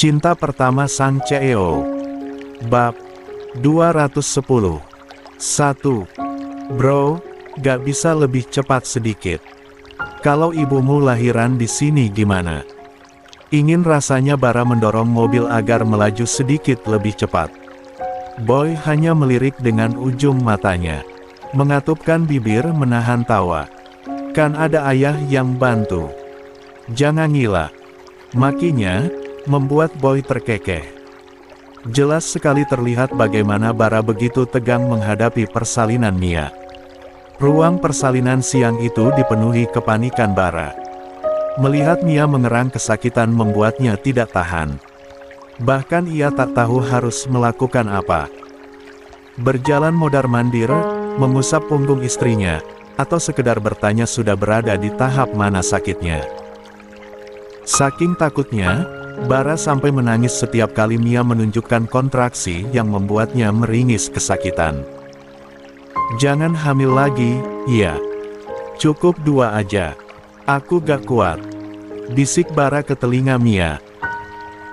Cinta Pertama Sang CEO. Bab 210. 1. Bro, gak bisa lebih cepat sedikit. Kalau ibumu lahiran di sini gimana? Ingin rasanya Bara mendorong mobil agar melaju sedikit lebih cepat. Boy hanya melirik dengan ujung matanya. Mengatupkan bibir menahan tawa. Kan ada ayah yang bantu. Jangan gila. Makinya membuat Boy terkekeh. Jelas sekali terlihat bagaimana Bara begitu tegang menghadapi persalinan Mia. Ruang persalinan siang itu dipenuhi kepanikan Bara. Melihat Mia mengerang kesakitan membuatnya tidak tahan. Bahkan ia tak tahu harus melakukan apa. Berjalan mondar-mandir, mengusap punggung istrinya, atau sekedar bertanya sudah berada di tahap mana sakitnya. Saking takutnya, Bara sampai menangis setiap kali Mia menunjukkan kontraksi yang membuatnya meringis kesakitan. Jangan hamil lagi, iya. Cukup 2 aja. Aku gak kuat. Bisik Bara ke telinga Mia.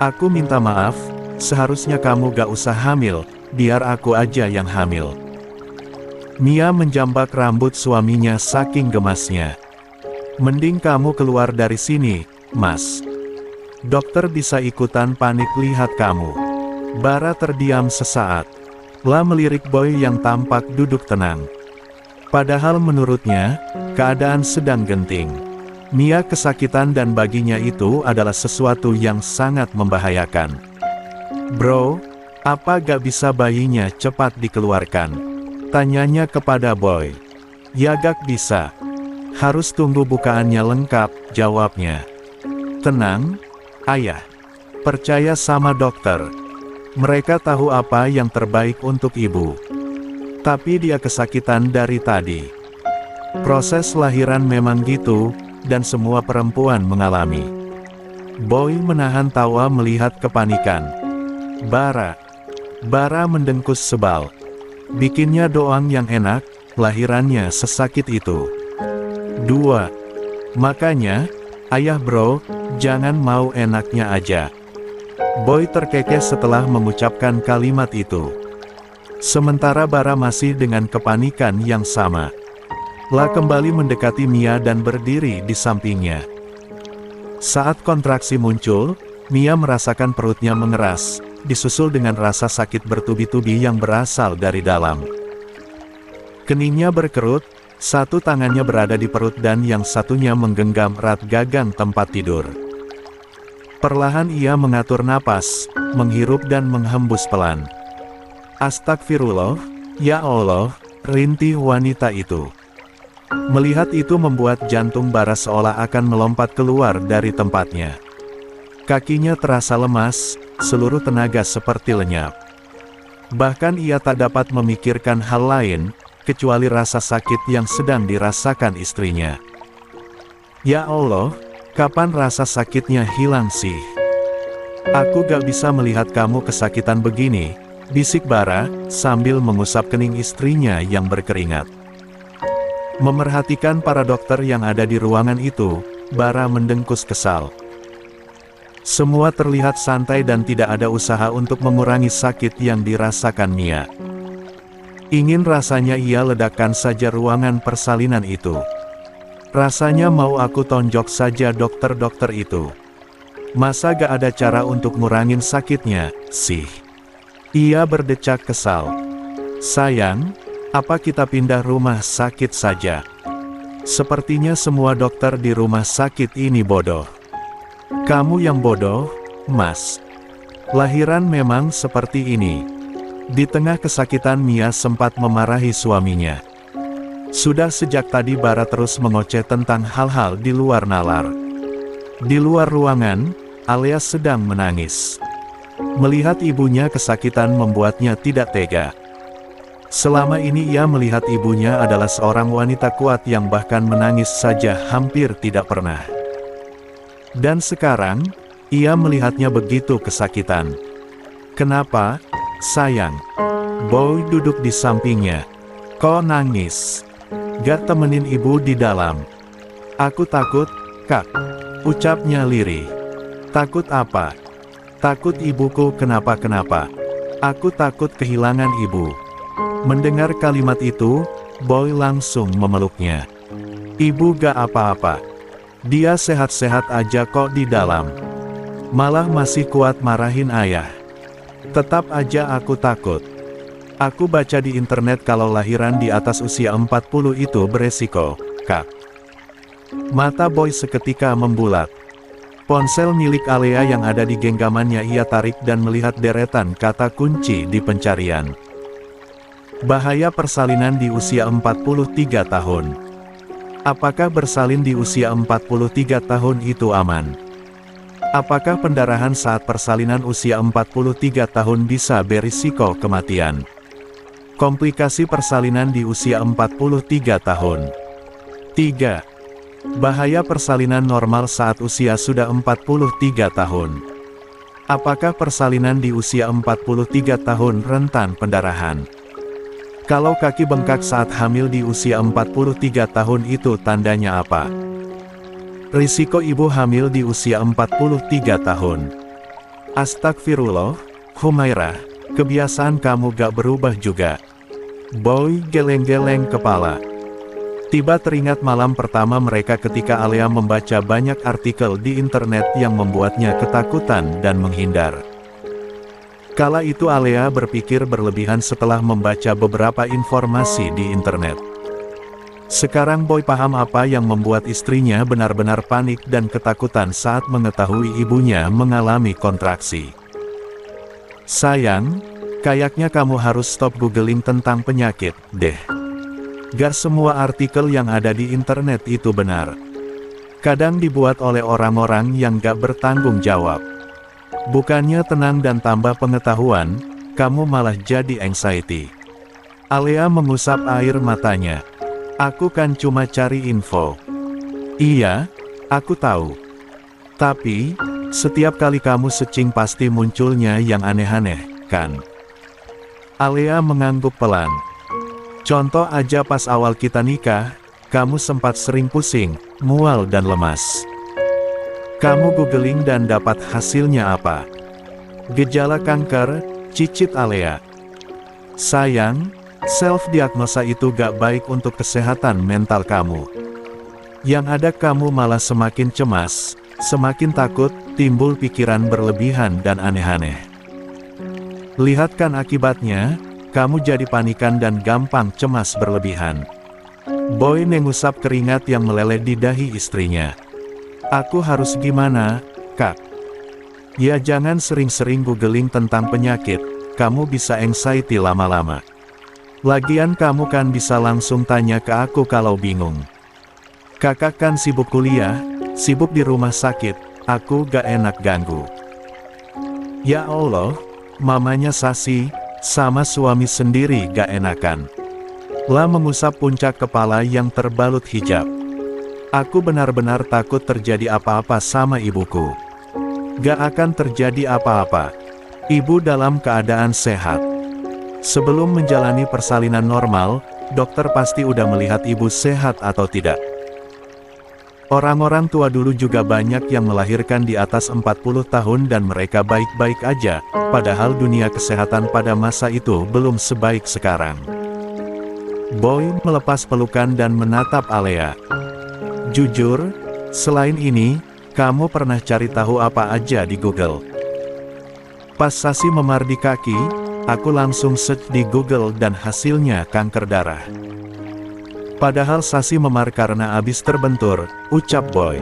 Aku minta maaf, seharusnya kamu gak usah hamil, biar aku aja yang hamil. Mia menjambak rambut suaminya saking gemasnya. Mending kamu keluar dari sini, Mas. Dokter bisa ikutan panik lihat kamu. Bara terdiam sesaat. Lah melirik Boy yang tampak duduk tenang. Padahal menurutnya, keadaan sedang genting. Mia kesakitan dan baginya itu adalah sesuatu yang sangat membahayakan. Bro, apa gak bisa bayinya cepat dikeluarkan? Tanyanya kepada Boy. Ya gak bisa. Harus tunggu bukaannya lengkap, jawabnya. Tenang, ayah. Percaya sama dokter. Mereka tahu apa yang terbaik untuk ibu. Tapi dia kesakitan dari tadi. Proses lahiran memang gitu, dan semua perempuan mengalami. Boy menahan tawa melihat kepanikan. Bara mendengkus sebal. Bikinnya doang yang enak, lahirannya sesakit itu. 2. Makanya, ayah bro, jangan mau enaknya aja. Boy terkekeh setelah mengucapkan kalimat itu. Sementara Bara masih dengan kepanikan yang sama. Lah kembali mendekati Mia dan berdiri di sampingnya. Saat kontraksi muncul, Mia merasakan perutnya mengeras, disusul dengan rasa sakit bertubi-tubi yang berasal dari dalam. Keningnya berkerut, satu tangannya berada di perut dan yang satunya menggenggam erat gagang tempat tidur. Perlahan ia mengatur napas, menghirup dan menghembus pelan. Astagfirullah, ya Allah, rintih wanita itu. Melihat itu membuat jantung Bara seolah akan melompat keluar dari tempatnya. Kakinya terasa lemas, seluruh tenaga seperti lenyap. Bahkan ia tak dapat memikirkan hal lain, kecuali rasa sakit yang sedang dirasakan istrinya. Ya Allah, kapan rasa sakitnya hilang sih? Aku gak bisa melihat kamu kesakitan begini, bisik Bara, sambil mengusap kening istrinya yang berkeringat. Memerhatikan para dokter yang ada di ruangan itu, Bara mendengkus kesal. Semua terlihat santai dan tidak ada usaha untuk mengurangi sakit yang dirasakan Mia. Ingin rasanya ia ledakan saja ruangan persalinan itu. Rasanya mau aku tonjok saja dokter-dokter itu. Masa gak ada cara untuk ngurangin sakitnya, sih? Ia berdecak kesal. Sayang, apa kita pindah rumah sakit saja? Sepertinya semua dokter di rumah sakit ini bodoh. Kamu yang bodoh, Mas. Lahiran memang seperti ini. Di tengah kesakitan Mia sempat memarahi suaminya. Sudah sejak tadi Bara terus mengoceh tentang hal-hal di luar nalar. Di luar ruangan, alias sedang menangis. Melihat ibunya kesakitan membuatnya tidak tega. Selama ini ia melihat ibunya adalah seorang wanita kuat yang bahkan menangis saja hampir tidak pernah. Dan sekarang, ia melihatnya begitu kesakitan. Kenapa, sayang? Boy duduk di sampingnya. Kok nangis? Gak temenin ibu di dalam? Aku takut, Kak. Ucapnya lirih. Takut apa? Takut ibuku kenapa-kenapa. Aku takut kehilangan ibu. Mendengar kalimat itu, Boy langsung memeluknya. Ibu gak apa-apa. Dia sehat-sehat aja kok di dalam. Malah masih kuat marahin ayah. Tetap aja aku takut. Aku baca di internet kalau lahiran di atas usia 40 itu beresiko, Kak. Mata Boy seketika membulat. Ponsel milik Alea yang ada di genggamannya ia tarik dan melihat deretan kata kunci di pencarian. Bahaya persalinan di usia 43 tahun. Apakah bersalin di usia 43 tahun itu aman? Apakah pendarahan saat persalinan usia 43 tahun bisa berisiko kematian? Komplikasi persalinan di usia 43 tahun. 3. Bahaya persalinan normal saat usia sudah 43 tahun. Apakah persalinan di usia 43 tahun rentan pendarahan? Kalau kaki bengkak saat hamil di usia 43 tahun itu tandanya apa? Risiko ibu hamil di usia 43 tahun. Astagfirullah, Humairah, kebiasaan kamu gak berubah juga. Boy geleng-geleng kepala. Tiba teringat malam pertama mereka ketika Alea membaca banyak artikel di internet yang membuatnya ketakutan dan menghindar. Kala itu Alea berpikir berlebihan setelah membaca beberapa informasi di internet. Sekarang Boy paham apa yang membuat istrinya benar-benar panik dan ketakutan saat mengetahui ibunya mengalami kontraksi. Sayang, kayaknya kamu harus stop googling tentang penyakit, deh. Gak semua artikel yang ada di internet itu benar. Kadang dibuat oleh orang-orang yang gak bertanggung jawab. Bukannya tenang dan tambah pengetahuan, kamu malah jadi anxiety. Alea mengusap air matanya. Aku kan cuma cari info. Iya, aku tahu. Tapi, setiap kali kamu searching pasti munculnya yang aneh-aneh, kan? Alea mengangguk pelan. Contoh aja pas awal kita nikah, kamu sempat sering pusing, mual dan lemas. Kamu googling dan dapat hasilnya apa? Gejala kanker, cicit Alea. Sayang, self-diagnosa itu gak baik untuk kesehatan mental kamu. Yang ada kamu malah semakin cemas, semakin takut, timbul pikiran berlebihan dan aneh-aneh. Lihat kan akibatnya, kamu jadi panikan dan gampang cemas berlebihan. Boy mengusap keringat yang meleleh di dahi istrinya. Aku harus gimana, Kak? Ya jangan sering-sering googling tentang penyakit, kamu bisa anxiety lama-lama. Lagian kamu kan bisa langsung tanya ke aku kalau bingung. Kakak kan sibuk kuliah, sibuk di rumah sakit, aku gak enak ganggu. Ya Allah, mamanya Sasi, sama suami sendiri gak enakan. Lah mengusap puncak kepala yang terbalut hijab. Aku benar-benar takut terjadi apa-apa sama ibuku. Gak akan terjadi apa-apa. Ibu dalam keadaan sehat. Sebelum menjalani persalinan normal, dokter pasti udah melihat ibu sehat atau tidak. Orang-orang tua dulu juga banyak yang melahirkan di atas 40 tahun dan mereka baik-baik aja, padahal dunia kesehatan pada masa itu belum sebaik sekarang. Boy melepas pelukan dan menatap Alea. Jujur, selain ini, kamu pernah cari tahu apa aja di Google? Pas Sasi memar di kaki, aku langsung search di Google dan hasilnya kanker darah. Padahal Sasi memar karena abis terbentur, ucap Boy.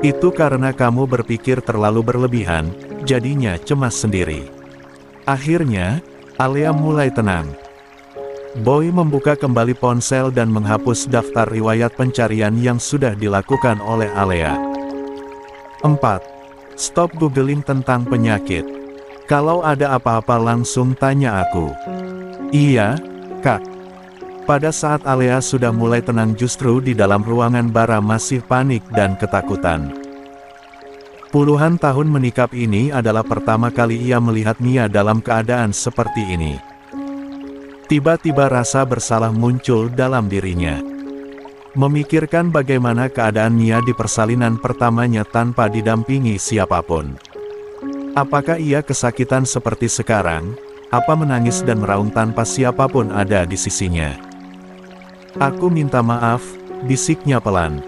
Itu karena kamu berpikir terlalu berlebihan, jadinya cemas sendiri. Akhirnya, Alea mulai tenang. Boy membuka kembali ponsel dan menghapus daftar riwayat pencarian yang sudah dilakukan oleh Alea. 4. Stop googling tentang penyakit. Kalau ada apa-apa langsung tanya aku. Iya, Kak. Pada saat Alea sudah mulai tenang justru di dalam ruangan Bara masih panik dan ketakutan. Puluhan tahun menikah ini adalah pertama kali ia melihat Mia dalam keadaan seperti ini. Tiba-tiba rasa bersalah muncul dalam dirinya. Memikirkan bagaimana keadaan Mia di persalinan pertamanya tanpa didampingi siapapun. Apakah ia kesakitan seperti sekarang? Apa menangis dan meraung tanpa siapapun ada di sisinya? Aku minta maaf, bisiknya pelan.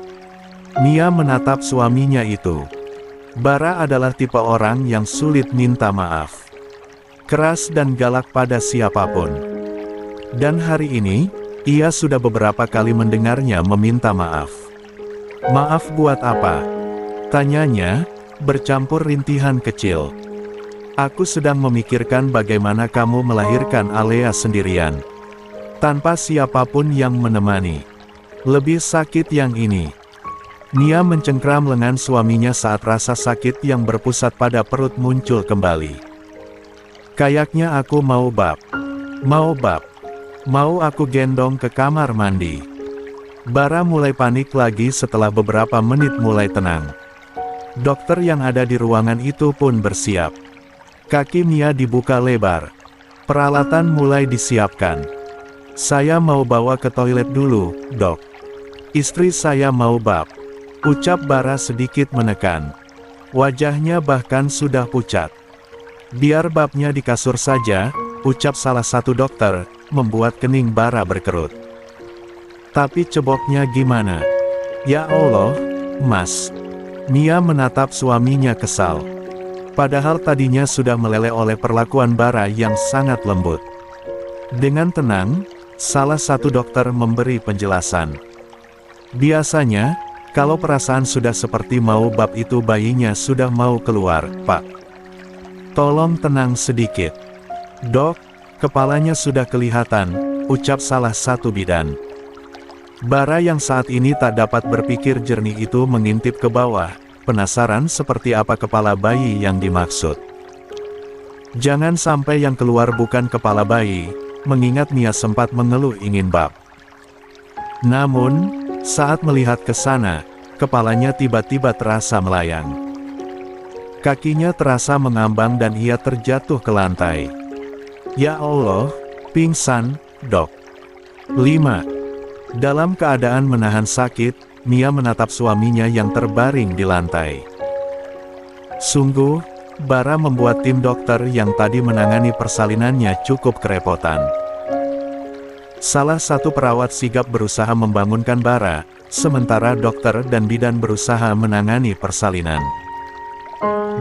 Mia menatap suaminya itu. Bara adalah tipe orang yang sulit minta maaf. Keras dan galak pada siapapun. Dan hari ini, ia sudah beberapa kali mendengarnya meminta maaf. Maaf buat apa? Tanyanya, bercampur rintihan kecil. Aku sedang memikirkan bagaimana kamu melahirkan Alea sendirian. Tanpa siapapun yang menemani. Lebih sakit yang ini. Mia mencengkram lengan suaminya saat rasa sakit yang berpusat pada perut muncul kembali. Kayaknya aku mau bab. Mau aku gendong ke kamar mandi. Bara mulai panik lagi setelah beberapa menit mulai tenang. Dokter yang ada di ruangan itu pun bersiap. Kaki Mia dibuka lebar. Peralatan mulai disiapkan. Saya mau bawa ke toilet dulu, dok. Istri saya mau bab. Ucap Bara sedikit menekan. Wajahnya bahkan sudah pucat. Biar babnya di kasur saja, ucap salah satu dokter, membuat kening Bara berkerut. Tapi ceboknya gimana? Ya Allah, Mas. Mia menatap suaminya kesal. Padahal tadinya sudah meleleh oleh perlakuan Bara yang sangat lembut. Dengan tenang, salah satu dokter memberi penjelasan. Biasanya, kalau perasaan sudah seperti mau bab itu bayinya sudah mau keluar, Pak. Tolong tenang sedikit. Dok, kepalanya sudah kelihatan, ucap salah satu bidan. Bara yang saat ini tak dapat berpikir jernih itu mengintip ke bawah, penasaran seperti apa kepala bayi yang dimaksud. Jangan sampai yang keluar bukan kepala bayi, mengingat Mia sempat mengeluh ingin bab. Namun, saat melihat ke sana, kepalanya tiba-tiba terasa melayang. Kakinya terasa mengambang dan ia terjatuh ke lantai. Ya Allah, pingsan, dok. 5. Dalam keadaan menahan sakit, Mia menatap suaminya yang terbaring di lantai. Sungguh, Bara membuat tim dokter yang tadi menangani persalinannya cukup kerepotan. Salah satu perawat sigap berusaha membangunkan Bara, sementara dokter dan bidan berusaha menangani persalinan.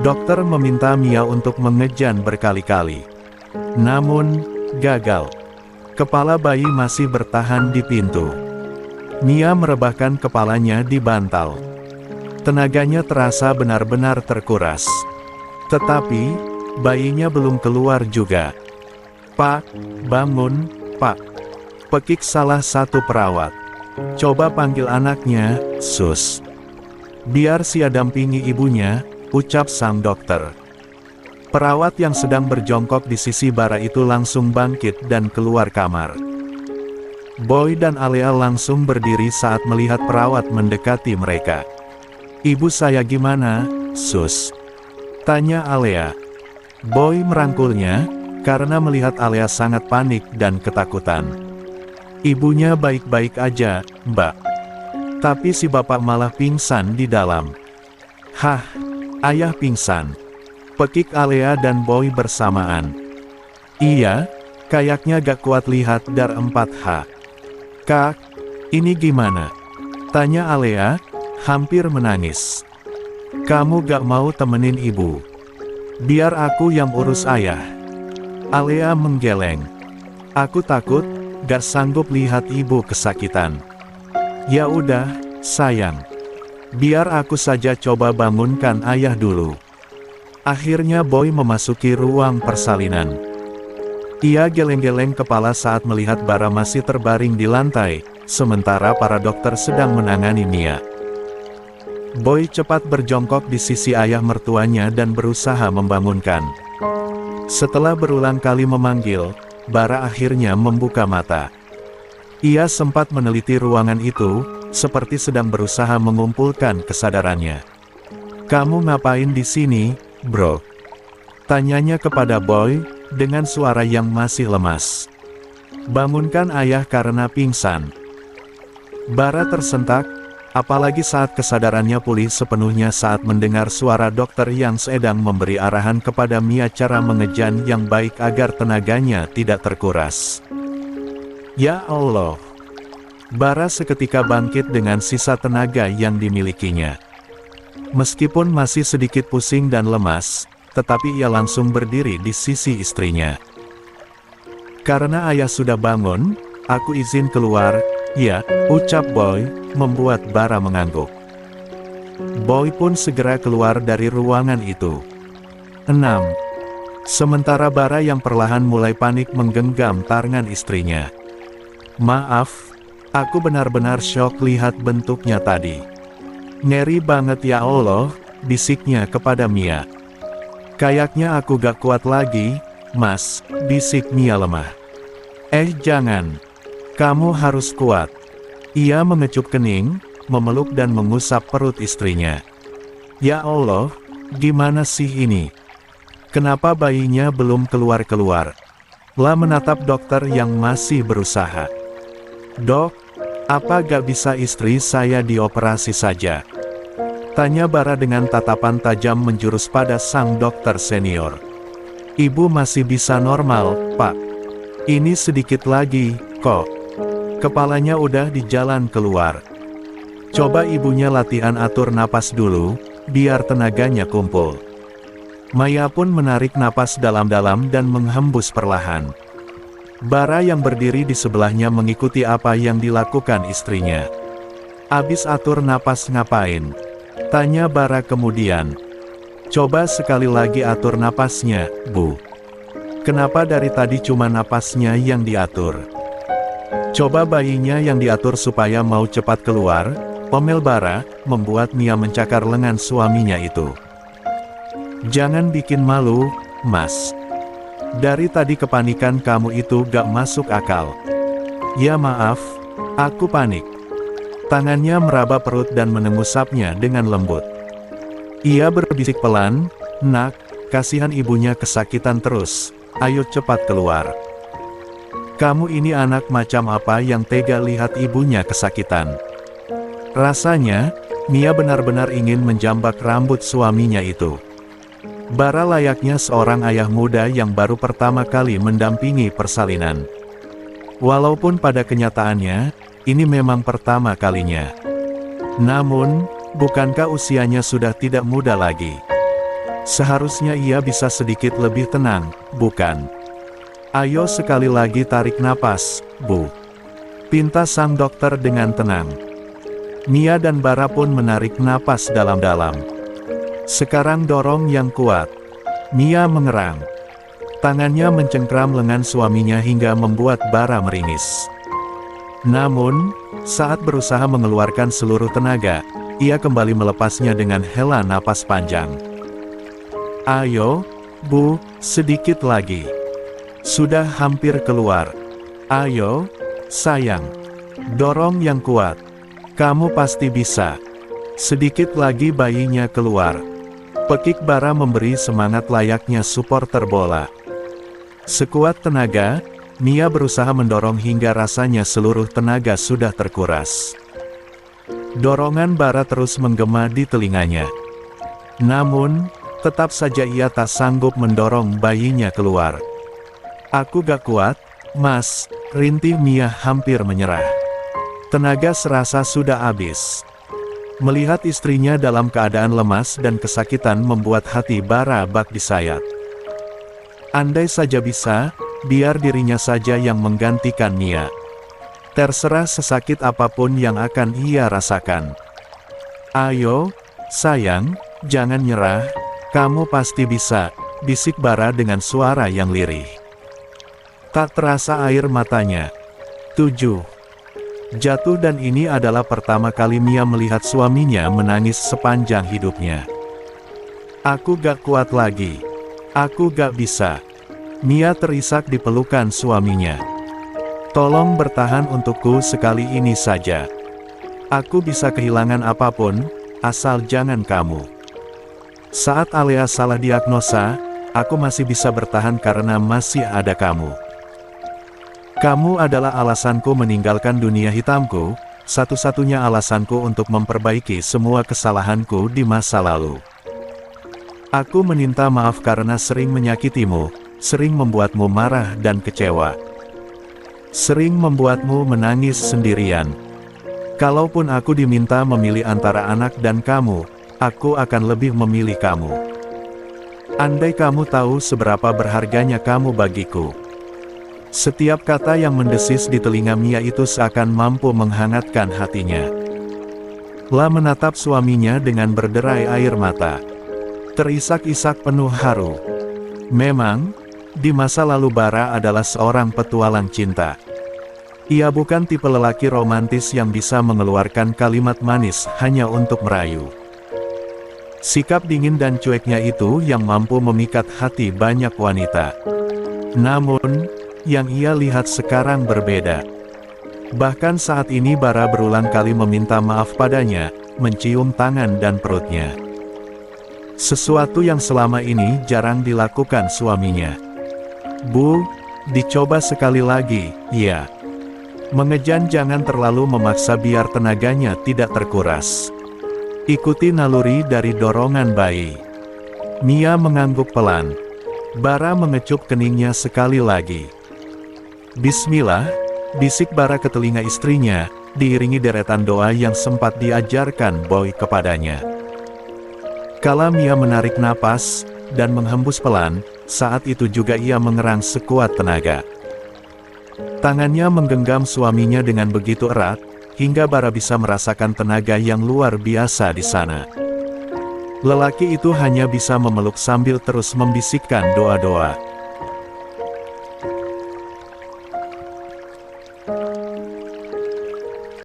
Dokter meminta Mia untuk mengejan berkali-kali. Namun, gagal. Kepala bayi masih bertahan di pintu. Mia merebahkan kepalanya di bantal. Tenaganya terasa benar-benar terkuras. Tetapi, bayinya belum keluar juga. Pak, bangun, Pak. Pekik salah satu perawat. Coba panggil anaknya, Sus. Biar Sia dampingi ibunya, ucap sang dokter. Perawat yang sedang berjongkok di sisi Bara itu langsung bangkit dan keluar kamar. Boy dan Alea langsung berdiri saat melihat perawat mendekati mereka. Ibu saya gimana, Sus? Tanya Alea. Boy merangkulnya, karena melihat Alea sangat panik dan ketakutan. Ibunya baik-baik aja, Mbak. Tapi si bapak malah pingsan di dalam. Hah, ayah pingsan. Pekik Alea dan Boy bersamaan. Iya, kayaknya gak kuat lihat dar 4H. Kak, ini gimana? Tanya Alea, hampir menangis. Kamu gak mau temenin ibu? Biar aku yang urus ayah. Alea menggeleng. Aku takut, gak sanggup lihat ibu kesakitan. Ya udah, sayang. Biar aku saja coba bangunkan ayah dulu. Akhirnya Boy memasuki ruang persalinan. Ia geleng-geleng kepala saat melihat Bara masih terbaring di lantai, sementara para dokter sedang menangani Mia. Boy cepat berjongkok di sisi ayah mertuanya dan berusaha membangunkan. Setelah berulang kali memanggil, Bara akhirnya membuka mata. Ia sempat meneliti ruangan itu, seperti sedang berusaha mengumpulkan kesadarannya. Kamu ngapain di sini, bro? Tanyanya kepada Boy, dengan suara yang masih lemas. Bangunkan ayah karena pingsan. Bara tersentak, Apalagi saat kesadarannya pulih sepenuhnya saat mendengar suara dokter yang sedang memberi arahan kepada Mia cara mengejan yang baik agar tenaganya tidak terkuras. Ya Allah! Bara seketika bangkit dengan sisa tenaga yang dimilikinya. Meskipun masih sedikit pusing dan lemas, tetapi ia langsung berdiri di sisi istrinya. Karena ayah sudah bangun, aku izin keluar. Ya, ucap Boy, membuat Bara mengangguk. Boy pun segera keluar dari ruangan itu. 6. Sementara Bara yang perlahan mulai panik menggenggam tangan istrinya. Maaf, aku benar-benar syok lihat bentuknya tadi. Ngeri banget ya Allah, bisiknya kepada Mia. Kayaknya aku gak kuat lagi, Mas, bisik Mia lemah. Jangan. Kamu harus kuat. Ia mengecup kening, memeluk dan mengusap perut istrinya. Ya Allah, gimana sih ini? Kenapa bayinya belum keluar-keluar? Lah menatap dokter yang masih berusaha. Dok, apa gak bisa istri saya dioperasi saja? Tanya Bara dengan tatapan tajam menjurus pada sang dokter senior. Ibu masih bisa normal, Pak. Ini sedikit lagi, kok. Kepalanya udah di jalan keluar. Coba ibunya latihan atur napas dulu, biar tenaganya kumpul. Maya pun menarik napas dalam-dalam dan menghembus perlahan. Bara yang berdiri di sebelahnya mengikuti apa yang dilakukan istrinya. Abis atur napas ngapain? Tanya Bara kemudian. Coba sekali lagi atur napasnya, Bu. Kenapa dari tadi cuma napasnya yang diatur? Coba bayinya yang diatur supaya mau cepat keluar, omel Bara, membuat Mia mencakar lengan suaminya itu. Jangan bikin malu, Mas. Dari tadi kepanikan kamu itu gak masuk akal. Ya maaf, aku panik. Tangannya meraba perut dan mengusapnya dengan lembut. Ia berbisik pelan, Nak, kasihan ibunya kesakitan terus, ayo cepat keluar. Kamu ini anak macam apa yang tega lihat ibunya kesakitan? Rasanya, Mia benar-benar ingin menjambak rambut suaminya itu. Bara layaknya seorang ayah muda yang baru pertama kali mendampingi persalinan. Walaupun pada kenyataannya, ini memang pertama kalinya. Namun, bukankah usianya sudah tidak muda lagi? Seharusnya ia bisa sedikit lebih tenang, bukan? Ayo sekali lagi tarik napas, Bu. Pinta sang dokter dengan tenang. Mia dan Bara pun menarik napas dalam-dalam. Sekarang dorong yang kuat. Mia mengerang. Tangannya mencengkram lengan suaminya hingga membuat Bara meringis. Namun, saat berusaha mengeluarkan seluruh tenaga, ia kembali melepasnya dengan hela napas panjang. Ayo, Bu, sedikit lagi. Sudah hampir keluar. Ayo, sayang. Dorong yang kuat. Kamu pasti bisa. Sedikit lagi bayinya keluar. Pekik Bara memberi semangat layaknya supporter bola. Sekuat tenaga, Mia berusaha mendorong hingga rasanya seluruh tenaga sudah terkuras. Dorongan Bara terus menggema di telinganya. Namun, tetap saja ia tak sanggup mendorong bayinya keluar. Aku gak kuat, Mas, rintih Mia hampir menyerah. Tenaga serasa sudah habis. Melihat istrinya dalam keadaan lemas dan kesakitan membuat hati Bara bak disayat. Andai saja bisa, biar dirinya saja yang menggantikan Mia. Terserah sesakit apapun yang akan ia rasakan. Ayo, sayang, jangan nyerah, kamu pasti bisa, bisik Bara dengan suara yang lirih. Tak terasa air matanya. 7. Jatuh dan ini adalah pertama kali Mia melihat suaminya menangis sepanjang hidupnya. Aku gak kuat lagi. Aku gak bisa. Mia terisak di pelukan suaminya. Tolong bertahan untukku sekali ini saja. Aku bisa kehilangan apapun, asal jangan kamu. Saat Alea salah diagnosa, aku masih bisa bertahan karena masih ada kamu. Kamu adalah alasanku meninggalkan dunia hitamku, satu-satunya alasanku untuk memperbaiki semua kesalahanku di masa lalu. Aku meminta maaf karena sering menyakitimu, sering membuatmu marah dan kecewa. Sering membuatmu menangis sendirian. Kalaupun aku diminta memilih antara anak dan kamu, aku akan lebih memilih kamu. Andai kamu tahu seberapa berharganya kamu bagiku. Setiap kata yang mendesis di telinga Mia itu seakan mampu menghangatkan hatinya. La menatap suaminya dengan berderai air mata. Terisak-isak penuh haru. Memang, di masa lalu Bara adalah seorang petualang cinta. Ia bukan tipe lelaki romantis yang bisa mengeluarkan kalimat manis hanya untuk merayu. Sikap dingin dan cueknya itu yang mampu memikat hati banyak wanita. Namun, yang ia lihat sekarang berbeda. Bahkan saat ini Bara berulang kali meminta maaf padanya, mencium tangan dan perutnya. Sesuatu yang selama ini jarang dilakukan suaminya. Bu, dicoba sekali lagi, ya. Mengejan jangan terlalu memaksa biar tenaganya tidak terkuras. Ikuti naluri dari dorongan bayi. Mia mengangguk pelan. Bara mengecup keningnya sekali lagi. Bismillah, bisik Bara ke telinga istrinya, diiringi deretan doa yang sempat diajarkan Boy kepadanya. Kala Mia menarik napas, dan menghembus pelan, saat itu juga ia mengerang sekuat tenaga. Tangannya menggenggam suaminya dengan begitu erat, hingga Bara bisa merasakan tenaga yang luar biasa di sana. Lelaki itu hanya bisa memeluk sambil terus membisikkan doa-doa.